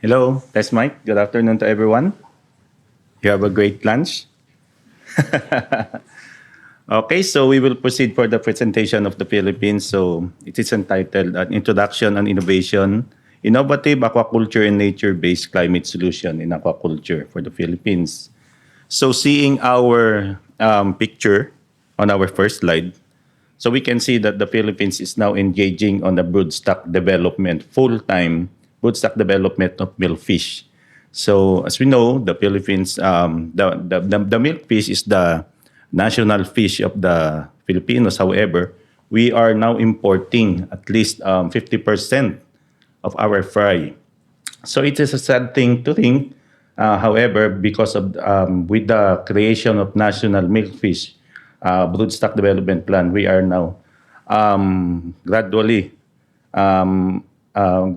Hello, that's Mike. Good afternoon to everyone. You have a great lunch. Okay, so we will proceed for the presentation of the Philippines. So it is entitled An Introduction on Innovation, Innovative Aquaculture and Nature-Based Climate Solution in Aquaculture for the Philippines. So seeing our picture on our first slide, so we can see that the Philippines is now engaging on the broodstock development, full-time broodstock development of milkfish. So as we know, the Philippines, the milkfish is the national fish of the Filipinos. However, we are now importing at least 50% of our fry. So it is a sad thing to think. However, because of with the creation of national milkfish broodstock development plan, we are now gradually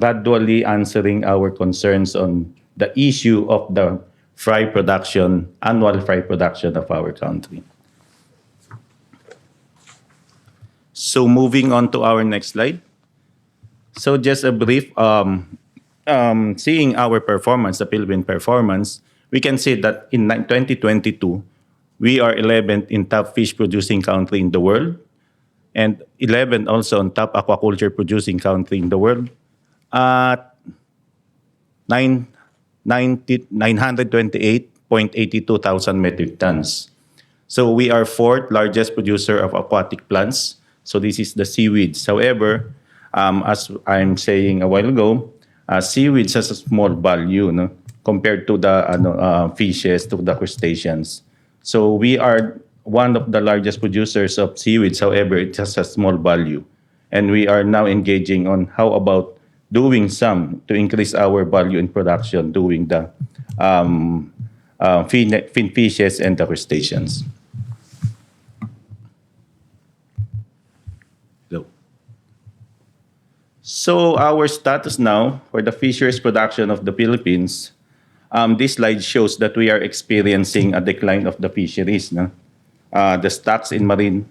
gradually answering our concerns on the issue of the fry production, annual fry production of our country. So moving on to our next slide. So just a brief, seeing our performance, the Philippine performance, we can see that in 2022, we are 11th in top fish producing country in the world and 11th also on top aquaculture producing country in the world at 928.82 thousand metric tons. So we are fourth largest producer of aquatic plants. So this is the seaweeds. However, as I'm saying a while ago, seaweeds has a small value, no, compared to the fishes, to the crustaceans. So we are one of the largest producers of seaweeds. However, it has a small value. And we are now engaging on how about doing some to increase our value in production, doing the fin fishes and the crustaceans. So our status now for the fisheries production of the Philippines, this slide shows that we are experiencing a decline of the fisheries. No? The stocks in marine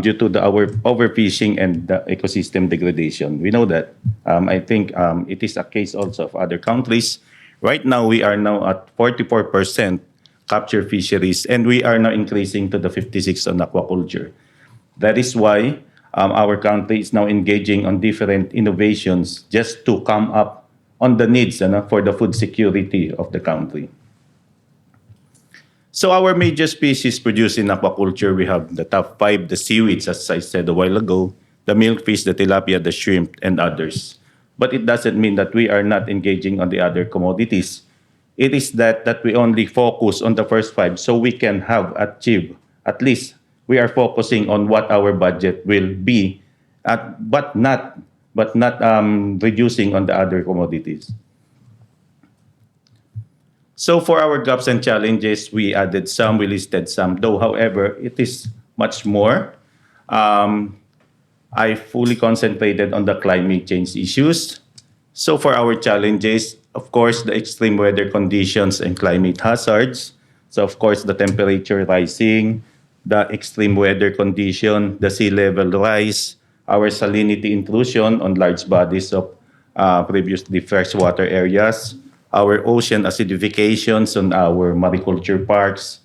due to our overfishing and the ecosystem degradation. We know that. I think it is a case also of other countries. Right now, we are now at 44% capture fisheries, and we are now increasing to the 56 on aquaculture. That is why our country is now engaging on different innovations just to come up on the needs for the food security of the country. So our major species produced in aquaculture, we have the top five, the seaweeds, as I said a while ago, the milkfish, the tilapia, the shrimp, and others. But it doesn't mean that we are not engaging on the other commodities. It is that we only focus on the first five so we can have achieved, at least we are focusing on what our budget will be, but not reducing on the other commodities. So for our gaps and challenges, we added some, we listed some, though, however, it is much more. I fully concentrated on the climate change issues. So for our challenges, of course, the extreme weather conditions and climate hazards. So of course, the temperature rising, the extreme weather condition, the sea level rise, our salinity intrusion on large bodies of previously freshwater areas, our ocean acidifications on our mariculture parks,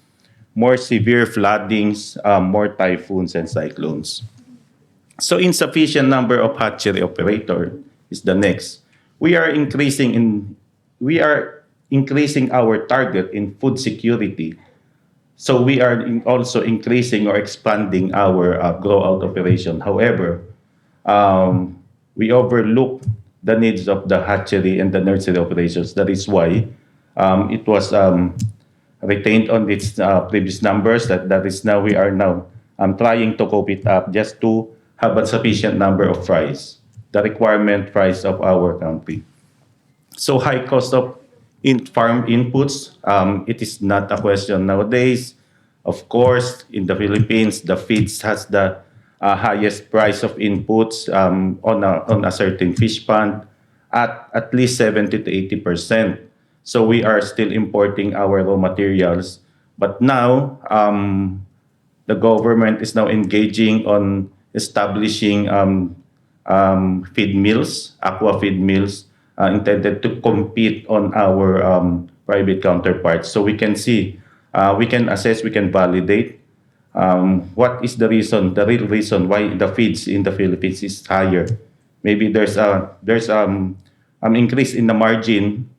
more severe floodings, more typhoons and cyclones. So insufficient number of hatchery operator is the next. We are increasing our target in food security. So we are also increasing or expanding our grow-out operation. However, we overlook the needs of the hatchery and the nursery operations. That is why it was retained on its previous numbers. That is now we are now trying to cope it up just to have a sufficient number of fries, the requirement price of our country. So high cost of farm inputs, it is not a question nowadays. Of course, in the Philippines, the feeds has the highest price of inputs on a certain fish pond at least 70 to 80%. So we are still importing our raw materials. But now, the government is now engaging on establishing feed mills, aqua feed mills, intended to compete on our private counterparts. So we can see, we can assess, we can validate what is the reason, the real reason why the feeds in the Philippines is higher. Maybe there's an increase in the margin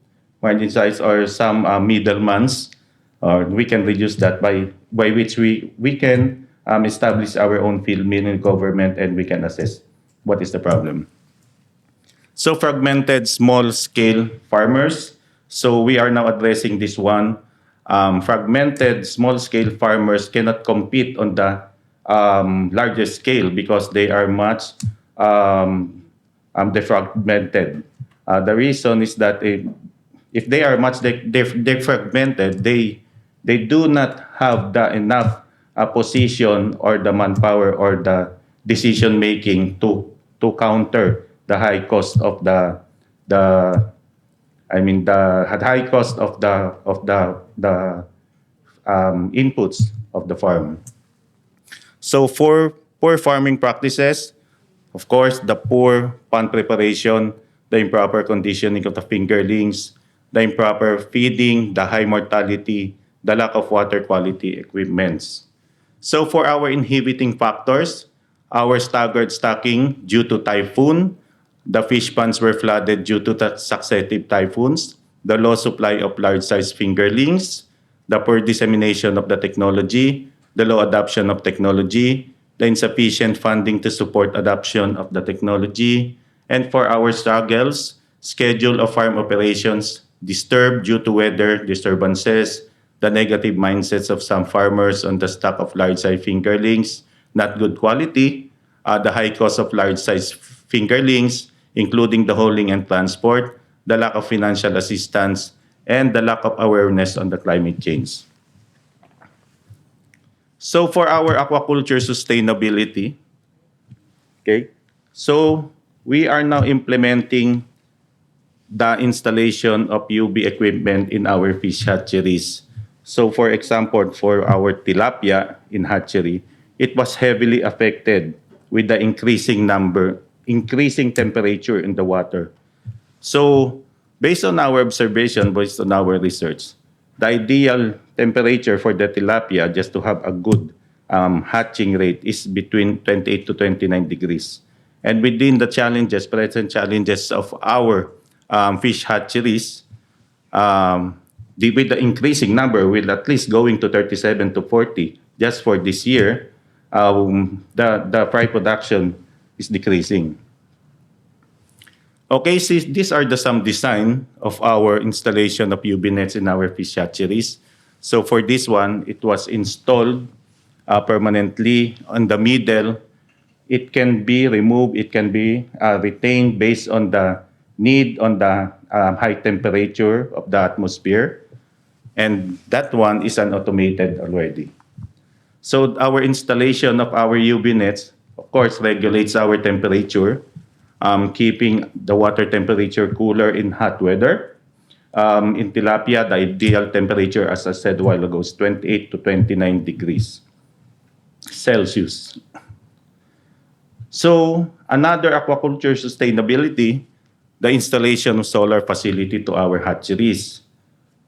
size, or some middlemans, or we can reduce that by which we can establish our own field milling government, and we can assess what is the problem. So fragmented small scale farmers. So we are now addressing this one. Fragmented small scale farmers cannot compete on the larger scale because they are much defragmented. The reason is that if they are much defragmented, they do not have the enough position or the manpower or the decision making to counter the high cost of the the high cost of the inputs of the farm. So for poor farming practices, of course, the poor pond preparation, the improper conditioning of the fingerlings, the improper feeding, the high mortality, the lack of water quality equipments. So for our inhibiting factors, our staggered stocking due to typhoon, the fish ponds were flooded due to the successive typhoons, the low supply of large-sized fingerlings, the poor dissemination of the technology, the low adoption of technology, the insufficient funding to support adoption of the technology, and for our struggles, schedule of farm operations disturbed due to weather disturbances, the negative mindsets of some farmers on the stock of large-sized fingerlings, not good quality, the high cost of large-sized fingerlings, including the hauling and transport, the lack of financial assistance, and the lack of awareness on the climate change. So for our aquaculture sustainability, okay, so we are now implementing the installation of UV equipment in our fish hatcheries. So for example, for our tilapia in hatchery, it was heavily affected with the increasing temperature in the water. So based on our observation, based on our research, the ideal temperature for the tilapia just to have a good hatching rate is between 28 to 29 degrees. And within the present challenges of our fish hatcheries, with the increasing number, will at least going to 37 to 40 just for this year, the fry production is decreasing. Okay, so these are some design of our installation of UV nets in our fish hatcheries. So for this one, it was installed permanently on the middle. It can be removed, it can be retained based on the need on the high temperature of the atmosphere. And that one is an automated already. So our installation of our UV nets, of course, regulates our temperature, keeping the water temperature cooler in hot weather. In tilapia, the ideal temperature, as I said a while ago, is 28 to 29 degrees Celsius. So another aquaculture sustainability, the installation of solar facility to our hatcheries.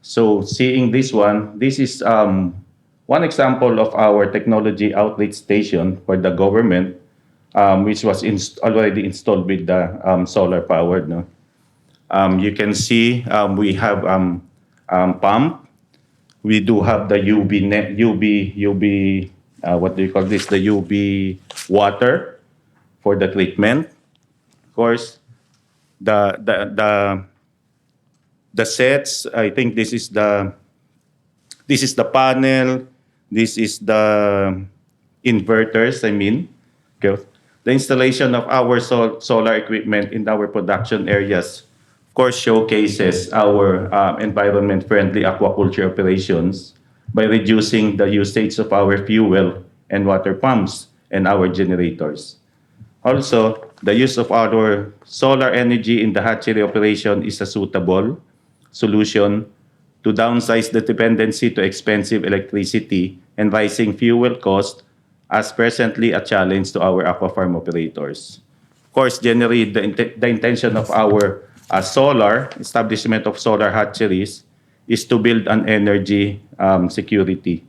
So seeing this one, this is one example of our technology outreach station for the government, which was already installed with the solar powered. No? You can see we have pump. We do have the UV net, UV. What do you call this? The UV water for the treatment. Of course, the sets. I think this is the panel. This is the inverters. I mean, okay. The installation of our solar equipment in our production areas, of course, showcases our environment-friendly aquaculture operations by reducing the usage of our fuel and water pumps and our generators. Also, the use of our solar energy in the hatchery operation is a suitable solution to downsize the dependency to expensive electricity and rising fuel costs as presently a challenge to our aquafarm operators. Of course, generally, the intention of our solar, establishment of solar hatcheries, is to build an energy security.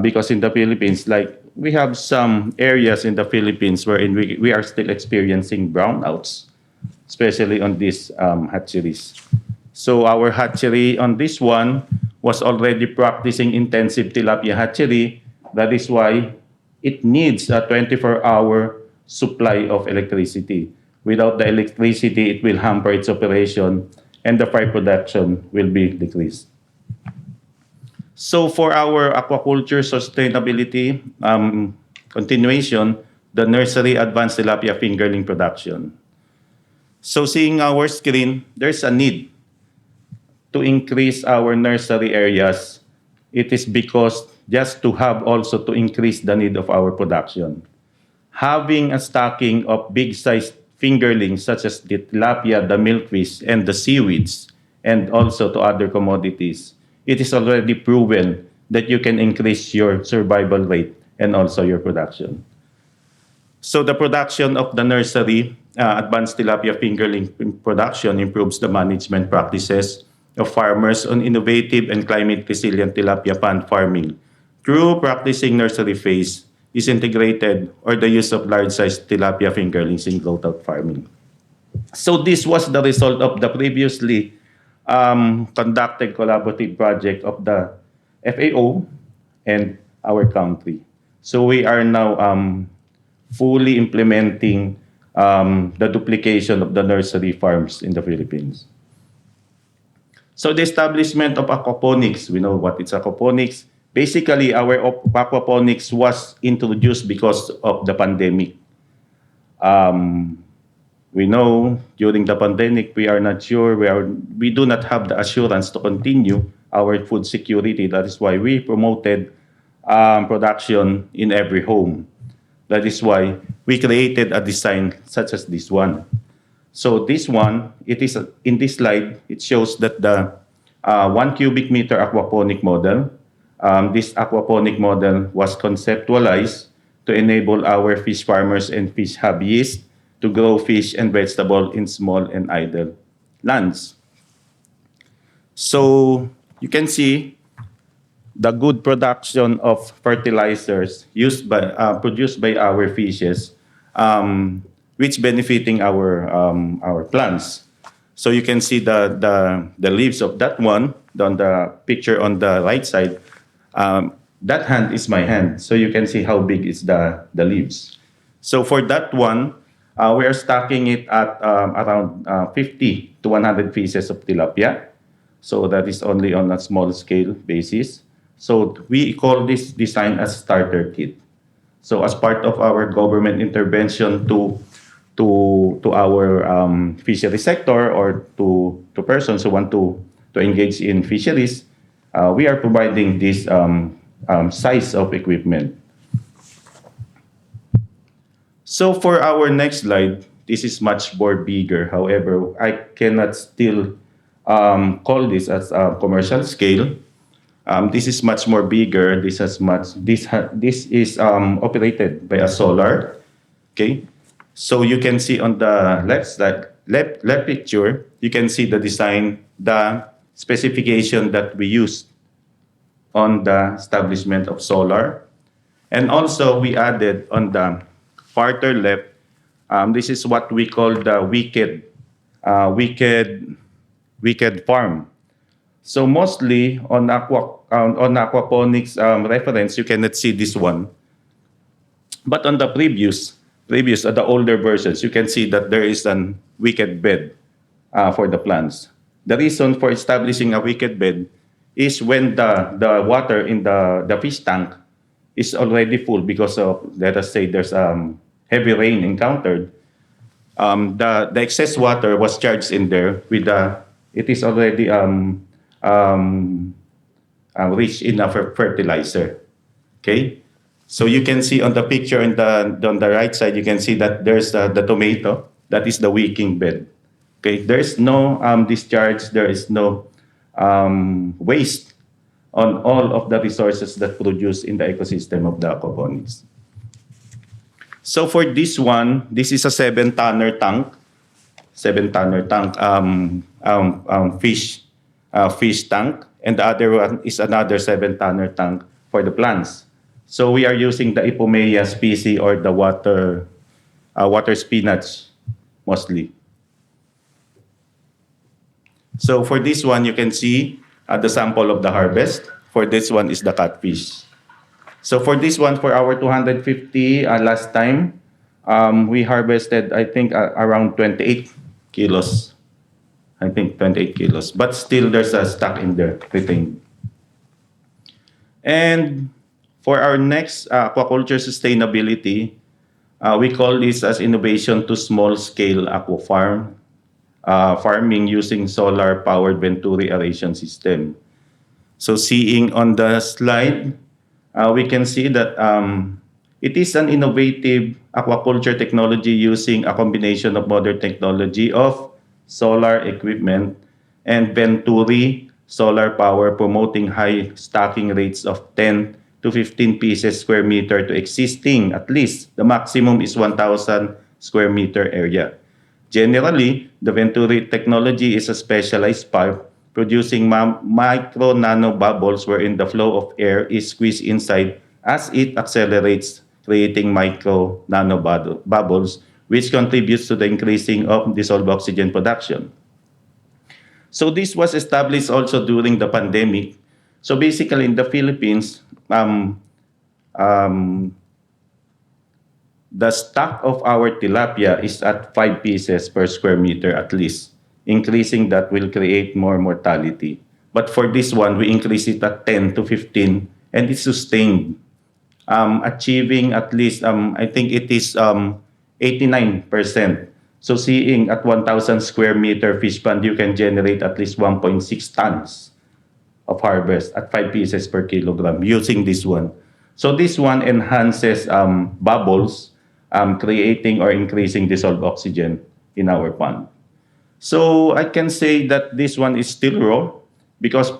Because in the Philippines, like we have some areas in the Philippines wherein we are still experiencing brownouts, especially on these hatcheries. So our hatchery on this one was already practicing intensive tilapia hatchery. That is why it needs a 24-hour supply of electricity. Without the electricity, it will hamper its operation and the fry production will be decreased. So for our aquaculture sustainability continuation, the nursery advanced tilapia fingerling production. So seeing our screen, there's a need to increase our nursery areas. It is because just to have also to increase the need of our production. Having a stocking of big-sized fingerlings such as the tilapia, the milkfish, and the seaweeds, and also to other commodities, it is already proven that you can increase your survival rate and also your production. So the production of the nursery, advanced tilapia fingerling production improves the management practices of farmers on innovative and climate-resilient tilapia pond farming through practicing nursery phase is integrated or the use of large-sized tilapia fingerlings in growth-out farming. So this was the result of the previously conducted collaborative project of the FAO and our country. So we are now fully implementing the duplication of the nursery farms in the Philippines. So the establishment of aquaponics, we know what it's aquaponics. Basically, our aquaponics was introduced because of the pandemic. We know during the pandemic, we are not sure, we do not have the assurance to continue our food security. That is why we promoted production in every home. That is why we created a design such as this one. So this one, it is in this slide, it shows that the 1 cubic meter aquaponic model, this aquaponic model was conceptualized to enable our fish farmers and fish hobbyists to grow fish and vegetable in small and idle lands. So you can see the good production of fertilizers produced by our fishes, which benefiting our plants. So you can see the leaves of that one on the picture on the right side. That hand is my hand, so you can see how big is the leaves. So for that one, we are stocking it at around 50 to 100 pieces of tilapia. So that is only on a small scale basis. So we call this design as starter kit. So as part of our government intervention to our fishery sector or to persons who want to engage in fisheries, we are providing this size of equipment. So for our next slide, this is much more bigger. However, I cannot still call this as a commercial scale. This is much more bigger. This is operated by a solar. Okay, so you can see on the left picture, you can see the design, the specification that we used on the establishment of solar, and also we added on the farther left. This is what we call the wicked farm. So mostly on aquaponics reference, you cannot see this one. But on the previous, the older versions, you can see that there is an wicked bed for the plants. The reason for establishing a wicked bed is when the water in the fish tank is already full because of, let us say, there's heavy rain encountered. The excess water was charged in there with it is already rich enough fertilizer. Okay, so you can see on the picture on the right side, you can see that there's the tomato. That is the wicking bed. Okay, there is no discharge. There is no waste on all of the resources that produce in the ecosystem of the aquaponics. So for this one, this is a 7-tonner tank. 7-tonner tank fish tank, and the other one is another 7-tonner tank for the plants. So we are using the Ipomea species or the water spinach mostly. So for this one, you can see the sample of the harvest. For this one is the catfish. So for this one, for our 250 last time, we harvested, I think, around 28 kilos. I think 28 kilos. But still, there's a stock in there retained. And for our next aquaculture sustainability, we call this as innovation to small-scale aqua farming using solar-powered Venturi aeration system. So seeing on the slide, we can see that it is an innovative aquaculture technology using a combination of modern technology of solar equipment and Venturi solar power, promoting high stocking rates of 10 to 15 pieces square meter to existing, at least the maximum is 1,000 square meter area. Generally, the Venturi technology is a specialized pipe producing micro nano bubbles wherein the flow of air is squeezed inside as it accelerates, creating micro nano bubbles, which contributes to the increasing of dissolved oxygen production. So this was established also during the pandemic. So basically in the Philippines, um, the stock of our tilapia is at 5 pieces per square meter at least. Increasing that will create more mortality. But for this one, we increase it at 10 to 15 and it's sustained. Achieving at least, I think it is 89%. So seeing at 1,000 square meter fish pond, you can generate at least 1.6 tons of harvest at 5 pieces per kilogram using this one. So this one enhances bubbles, creating or increasing dissolved oxygen in our pond. So I can say that this one is still raw because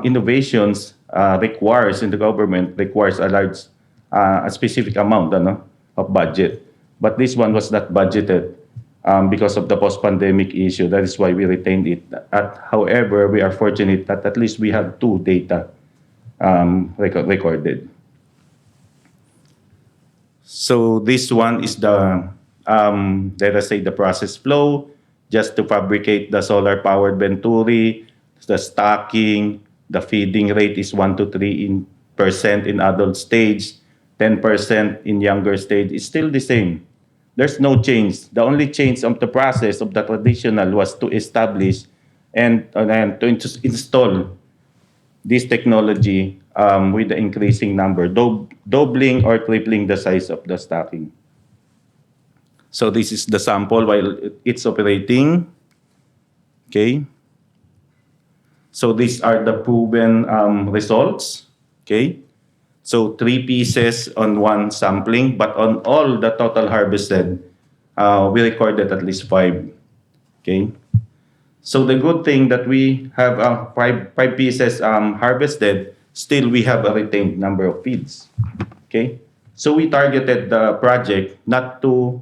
innovations requires in the government requires a specific amount of budget. But this one was not budgeted because of the post-pandemic issue. That is why we retained it. However, we are fortunate that at least we have two data recorded. So this one is the, let us say, the process flow, just to fabricate the solar-powered Venturi, the stocking, the feeding rate is 1 to 3% in adult stage, 10% in younger stage. It's still the same. There's no change. The only change of the process of the traditional was to establish and to install this technology with the increasing number, doubling or tripling the size of the stocking. So this is the sample while it's operating. Okay. So these are the proven results. Okay. So 3 pieces on one sampling, but on all the total harvested, we recorded at least 5. Okay. So the good thing that we have five pieces harvested, still we have a retained number of feeds. Okay. So we targeted the project not to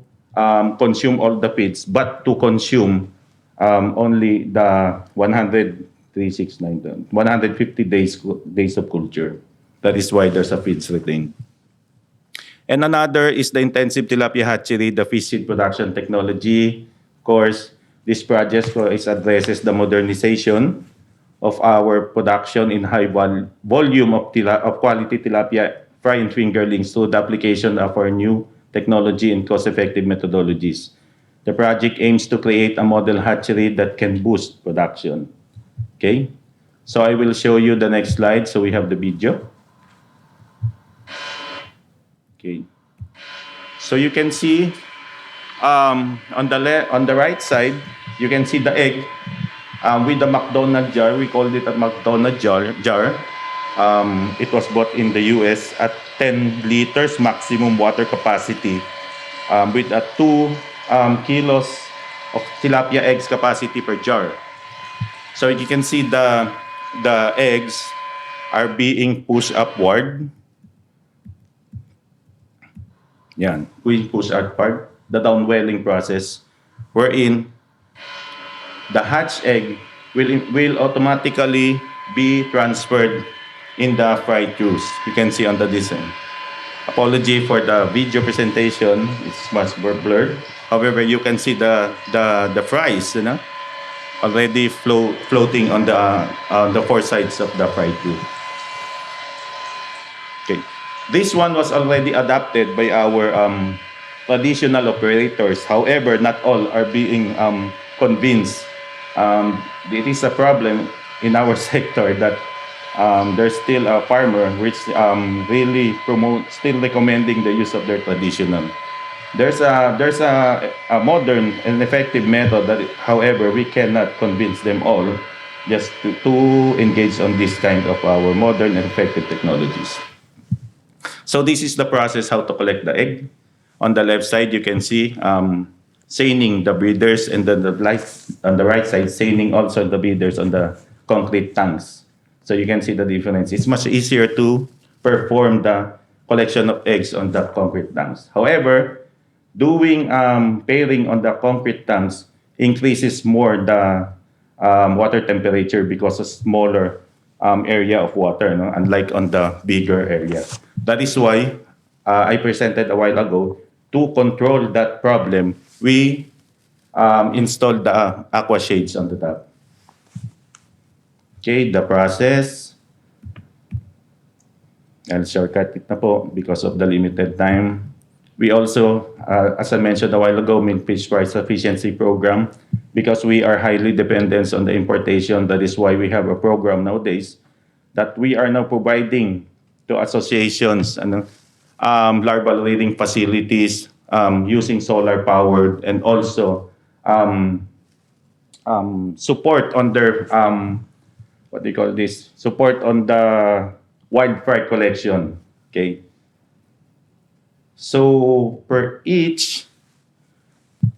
consume all the feeds, but to consume only the 150 days of culture. That is why there's a feeds retained. And another is the intensive tilapia hatchery, the fish seed production technology. Of course, this project addresses the modernization of our production in high volume of quality tilapia fry and fingerlings through the application of our new technology and cost-effective methodologies. The project aims to create a model hatchery that can boost production. Okay, so I will show you the next slide. So we have the video. Okay, so you can see on the right side, you can see the egg with the McDonald jar. We called it a McDonald jar. It was bought in the US at 10 liters maximum water capacity with a 2 kilos of tilapia eggs capacity per jar. So you can see the eggs are being pushed upward. Yan, we push upward, the downwelling process, wherein the hatch egg will automatically be transferred in the fry juice. You can see on the design. Apology for the video presentation; it's much blurred. However, you can see the fries, already floating on the four sides of the fry tube. Okay, this one was already adapted by our traditional operators. However, not all are being convinced. It is a problem in our sector that there's still a farmer which really still recommending the use of their traditional. There's a modern and effective method that, however, we cannot convince them all just to engage on this kind of our modern and effective technologies. So this is the process how to collect the egg. On the left side, you can see seining the breeders, and then on the right side, seining also the breeders on the concrete tanks. So you can see the difference. It's much easier to perform the collection of eggs on the concrete tanks. However, doing pairing on the concrete tanks increases more the water temperature because of smaller area of water, no? Unlike on the bigger area. That is why I presented a while ago, to control that problem, we installed the aqua shades on the top. Okay, the process. I'll shortcut it na po because of the limited time. We also, as I mentioned a while ago, Milkfish Price Efficiency Program, because we are highly dependent on the importation. That is why we have a program nowadays that we are now providing to associations and larval rearing facilities using solar powered, and also support on their what do you call this? Support on the wild fry collection. Okay. So per each,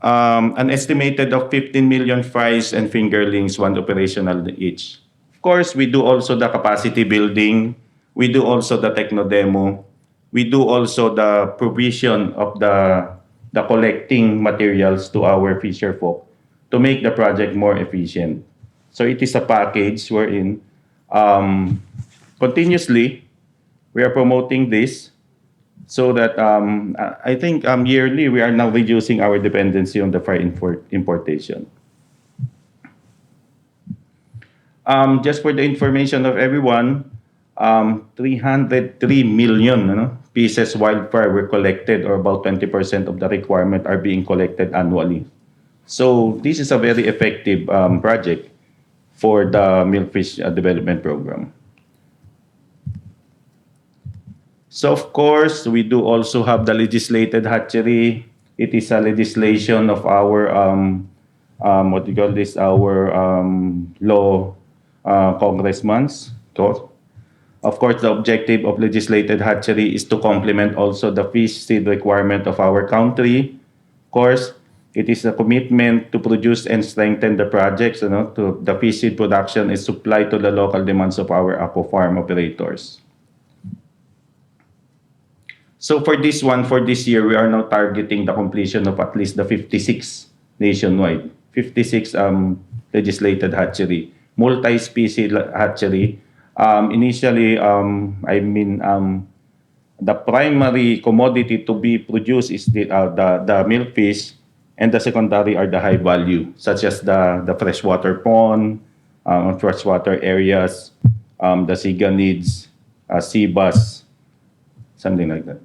an estimated of 15 million fries and fingerlings, one operational each. Of course, we do also the capacity building. We do also the techno demo. We do also the provision of the collecting materials to our fisher folk to make the project more efficient. So it is a package wherein continuously we are promoting this, so that I think yearly we are now reducing our dependency on the fry importation. Just for the information of everyone, 303 million pieces wildfire were collected, or about 20% of the requirement are being collected annually. So this is a very effective project for the Milkfish Development Program. So of course, we do also have the legislated hatchery. It is a legislation of our what do you call this? Our law congressman's. Of course, the objective of legislated hatchery is to complement also the fish seed requirement of our country. Of course, it is a commitment to produce and strengthen the projects. To the fish seed production is supplied to the local demands of our aqua farm operators. So for this year, we are now targeting the completion of at least the 56 nationwide, 56 legislated hatchery, multi-species hatchery. Initially, the primary commodity to be produced is the milkfish, and the secondary are the high value, such as the freshwater pond, freshwater areas, the siganids, sea bass, something like that.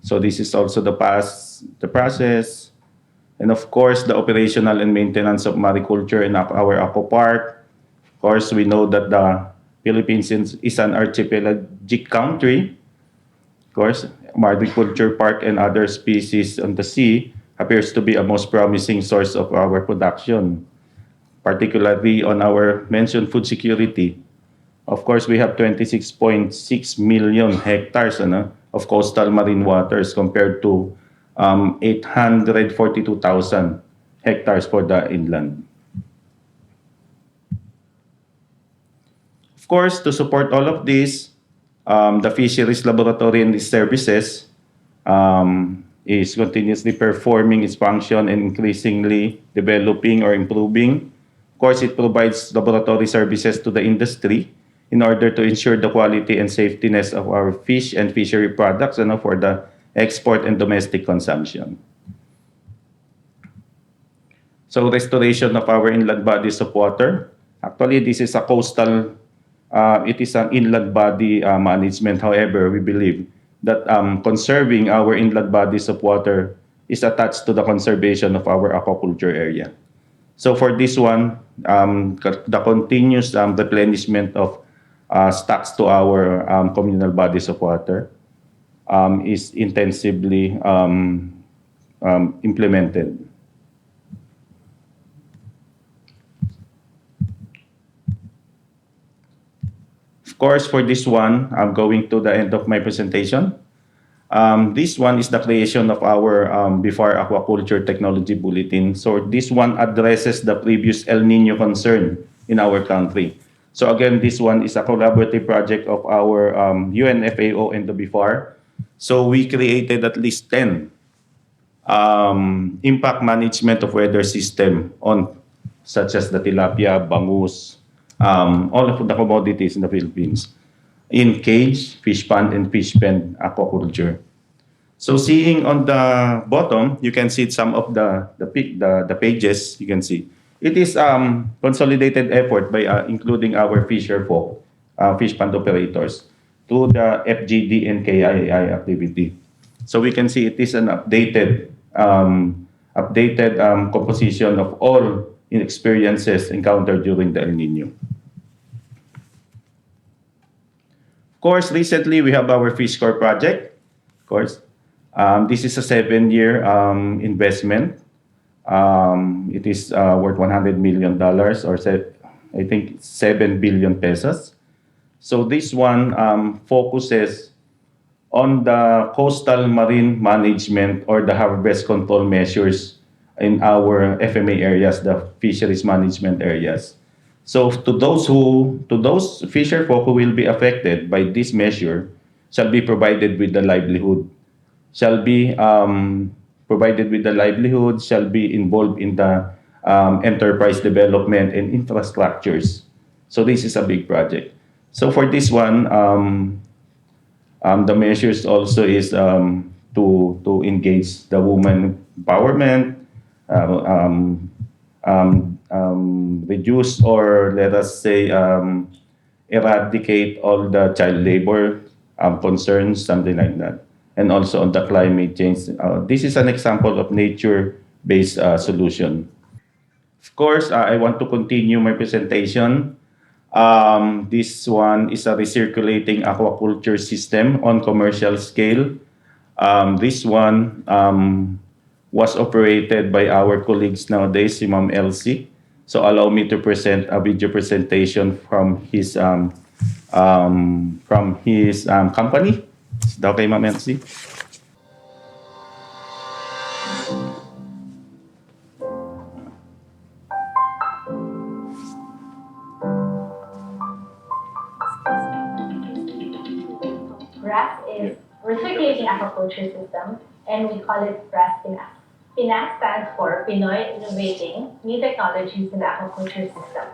So this is also the process, and of course the operational and maintenance of mariculture in our aqua park. Of course, we know that the Philippines is an archipelagic country. Of course, mariculture park and other species on the sea appears to be a most promising source of our production, particularly on our mentioned food security. Of course, we have 26.6 million hectares of coastal marine waters, compared to 842,000 hectares for the inland. Of course, to support all of this, the Fisheries Laboratory and Services is continuously performing its function and increasingly developing or improving. Of course, it provides laboratory services to the industry in order to ensure the quality and safetyness of our fish and fishery products and for the export and domestic consumption. So restoration of our inland bodies of water. Actually, this is a coastal, it is an inland body management. However, we believe that conserving our inland bodies of water is attached to the conservation of our aquaculture area. So for this one, the continuous replenishment of stocks to our communal bodies of water is intensively implemented. Of course, for this one, I'm going to the end of my presentation. This one is the creation of our before aquaculture technology bulletin. So this one addresses the previous El Nino concern in our country. So again, this one is a collaborative project of our UNFAO and the BIFAR. So we created at least 10 impact management of weather system on such as the tilapia, bangus, all of the commodities in the Philippines in cage, fish pond, and fish pen aquaculture. So seeing on the bottom, you can see some of the pages. You can see it is consolidated effort by including our fisher folk, fish pond operators, to the FGD and KII activity. So we can see it is an updated composition of all experiences encountered during the El Nino. Of course, recently we have our Fish Core project. Of course, this is a 7-year investment. It is worth $100 million or I think 7 billion pesos. So this one focuses on the coastal marine management or the harvest control measures in our FMA areas, the fisheries management areas. So to those fisher folk who will be affected by this measure shall be provided with the livelihood, shall be provided with the livelihood, shall be involved in the enterprise development and infrastructures. So this is a big project. So for this one, the measures also is to engage the woman empowerment, reduce or let us say eradicate all the child labor concerns, something like that, and also on the climate change. This is an example of nature-based solution. Of course, I want to continue my presentation. This one is a recirculating aquaculture system on commercial scale. This one was operated by our colleagues nowadays, si Ma'am Elsie. So allow me to present a video presentation from his company. Is that okay, Ma'am Elsie? RAS is Recirculating Aquaculture System, and we call it RAS PINAC. PINAC stands for Pinoy Innovating New Technologies in the Aquaculture System.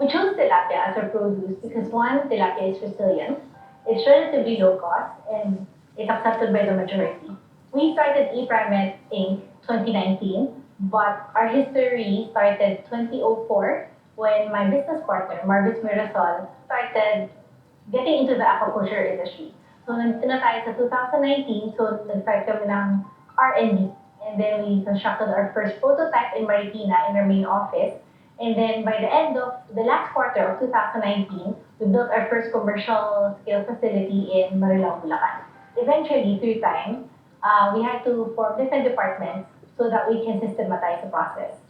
We chose tilapia as our produce because one, tilapia is resilient, it's relatively low cost, and it's accepted by the majority. We started ePrimet Inc. 2019, but our history started 2004 when my business partner, Marvis Mirasol, started getting into the aquaculture industry. So, nandito na tayo sa 2019, so nag-start kami ng R&D. And then we constructed our first prototype in Marikina in our main office. And then by the end of the last quarter of 2019, we built our first commercial scale facility in Marilao, Bulacan. Eventually, through time, we had to form different departments so that we can systematize the process.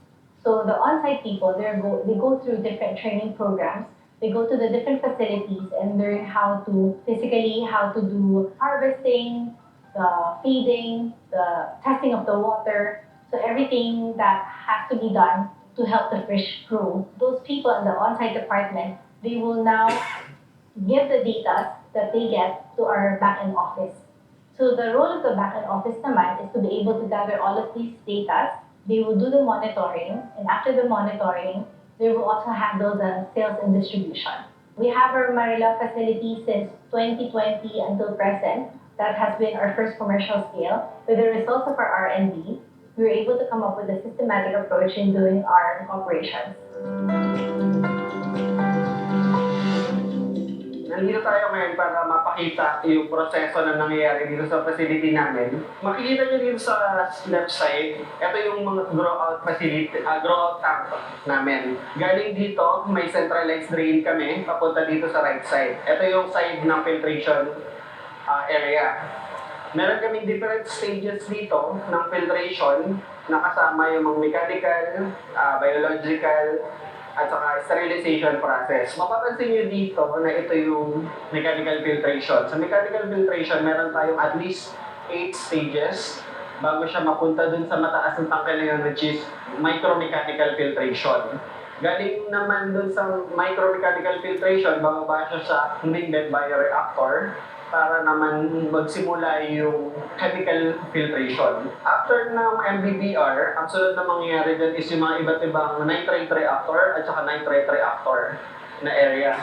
So the on-site people, they go through different training programs. They go to the different facilities and learn how to do harvesting, the feeding, the testing of the water. So everything that has to be done to help the fish grow. Those people in the on-site department, they will now give the data that they get to our back-end office. So the role of the backend office naman is to be able to gather all of these data. They will do the monitoring, and after the monitoring, they will also handle the sales and distribution. We have our Manila facility since 2020 until present. That has been our first commercial scale. With the results of our R&D, we were able to come up with a systematic approach in doing our operations. Nandito tayo ngayon para mapakita yung proseso na nangyayari dito sa facility namin. Makikita nyo dito sa left side, ito yung mga grow out facility, grow out tank namin. Galing dito, may centralized drain kami, papunta dito sa right side. Ito yung side ng filtration area. Meron kaming different stages dito ng filtration na kasama yung mga mechanical, biological, at saka sterilization process. Mapapansin nyo dito na ito yung mechanical filtration. Sa mechanical filtration, meron tayong at least 8 stages bago siya mapunta dun sa mataas ng tangke na yun, which is micromechanical filtration. Galing naman dun sa micromechanical filtration, bababa siya sa hummingbird bed bioreactor para naman magsimula yung chemical filtration. After ng MBBR, ang sunod na mangyayari dyan is yung mga iba't ibang nitrate reactor at saka nitrate reactor na area.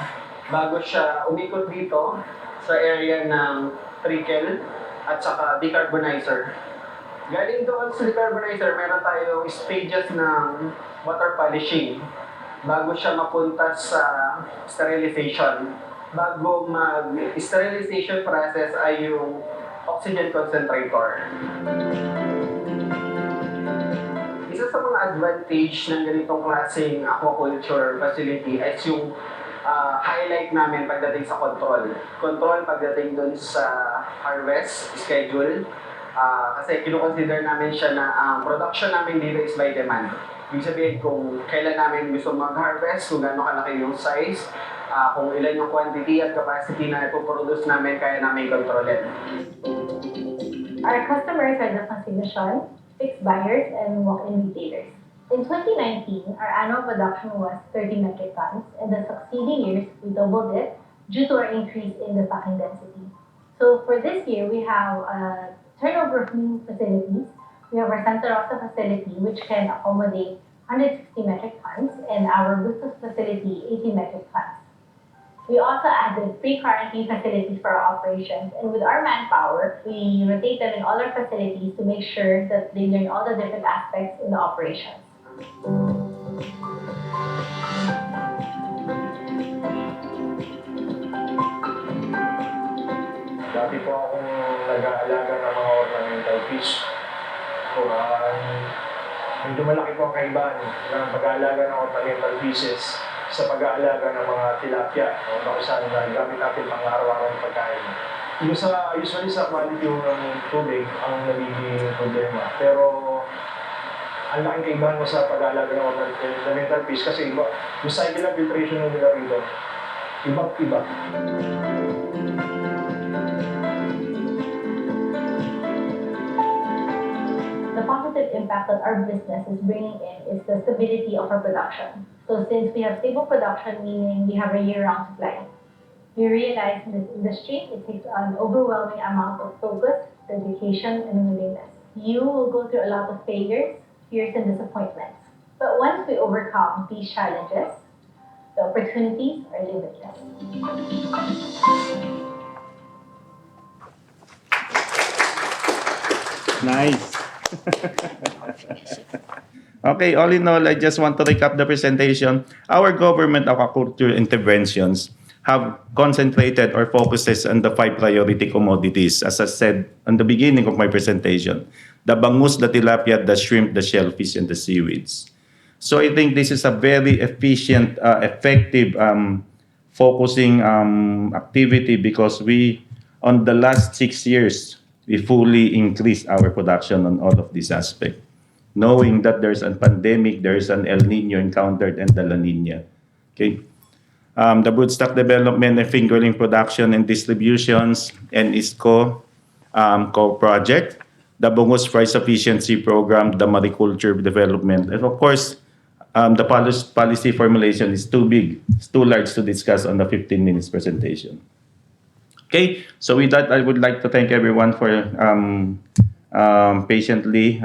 Bago siya umikot dito sa area ng trickle at saka decarbonizer. Galing doon sa decarbonizer, meron tayong stages ng water polishing bago siya mapunta sa sterilization. Bago mag-sterilization process ay yung oxygen concentrator. Isa sa mga advantage ng ganitong klaseng aquaculture facility ay yung highlight namin pagdating sa control. Control pagdating dun sa harvest schedule. Kasi kino-consider namin siya na ang production namin dito is by demand. Ibig sabihin kung kailan namin gusto mag-harvest, kung gaano kalaki yung size, kung ilan yung quantity at capacity na ipoproduce namin, kaya namin kontrolin. Our customers are the consignation, fixed buyers, and walk-in retailers. In 2019, our annual production was 30 metric tons, and the succeeding years, we doubled it due to our increase in the packing density. So for this year, we have a turnover of new facilities. We have our Santa Rosa facility, which can accommodate 160 metric tons, and our Bustos facility, 80 metric tons. We also added pre-quarantine facilities for our operations, and with our manpower, we rotate them in all our facilities to make sure that they learn all the different aspects in the operations. Dati po akong nag-aalaga ng mga ornamental fish. So, medyo malaki po ang kaibahan ng pag-aalaga ng ornamental fishes sa pag-aalaga ng mga tilapia o kung saan gamit natin pang araw-araw ng pagkain. Usually sa quality ng tubig ang nagiging problema. Pero ang laking kaibahan mo sa pag-aalaga ng ornamental fish kasi iba, yung cycle of filtration nila rito, ibang-iba. The positive impact that our business is bringing in is the stability of our production. So since we have stable production, meaning we have a year-round supply, we realize in this industry it takes an overwhelming amount of focus, dedication, and willingness. You will go through a lot of failures, fears, and disappointments. But once we overcome these challenges, the opportunities are limitless. Nice. Okay, all in all, I just want to recap the presentation. Our government aquaculture interventions have concentrated or focuses on the 5 priority commodities, as I said on the beginning of my presentation: the bangus, the tilapia, the shrimp, the shellfish, and the seaweeds. So I think this is a very efficient, effective focusing activity because we, on the last 6 years, we fully increased our production on all of these aspects, knowing that there's a pandemic, there's an El Nino encountered, and the La Nina. Okay. The broodstock development and fingerling production and distributions and ISCO co-project, the Bangus Price Efficiency Program, the Mariculture development, and of course, the policy formulation is too big, it's too large to discuss on the 15 minutes presentation. Okay, so with that, I would like to thank everyone for patiently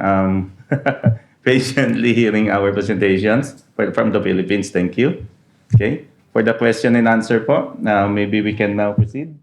patiently hearing our presentations from the Philippines. Thank you. Okay, for the question and answer po, now maybe we can now proceed.